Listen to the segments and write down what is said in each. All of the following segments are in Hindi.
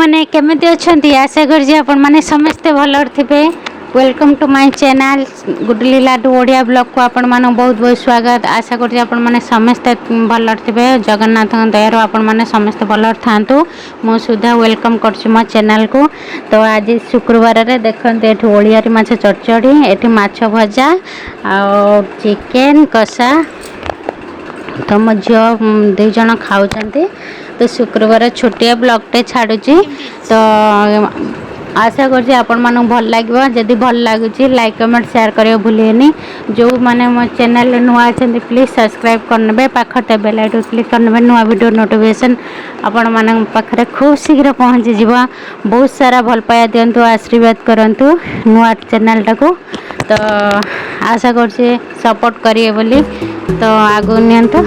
मैंने केमिति अछंती आशा करछि आपण माने समस्ते भलर थिबे। Welcome to my channel Gudli Ladu Odia blog को आपण माने बहुत बहुत स्वागत। आशा करछि आपण माने समस्ते भलर थिबे। जगन्नाथ दयार आपण माने समस्ते भलर थांतु। मो सुधा वेलकम करछि मो चैनल को। तो आज शुक्रवार रे देखंते एठी ओडियारी माछ चरचड़ी, एठी माछ भजा आ चिकन कषा। तो मो झियो दुई जण खाउछंती। तो शुक्रवार छोटिया ब्लॉगटे छाड़ुची। तो आशा करछि आपण मानू भल लागबो। जदि भल लागुची लाइक कमेंट शेयर करियो भूलिएनी। जो माने मो चैनल रे नुआ अछंती प्लीज सब्सक्राइब करनेबे, पाखटे बेल आइकन क्लिक करनेबे। नुआ वीडियो नोटिफिकेशन आपण माने पाखरे खूब शीघ्र पहुंची जिवो। बहुत सारा भल पाया दियंतु, आशीर्वाद करंतु नुआ चैनल टाको। तो आशा करछि सपोर्ट करिए बोली। तो आगु नियंतु।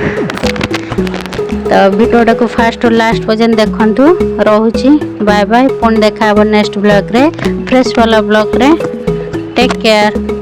तो वीडियोटा को फास्ट और लास्ट पर्यंत देखंतु। रहूची बाय बाय। पुन देखा नेक्स्ट ब्लॉग रे, फ्रेश वाला ब्लॉग रे। Take care.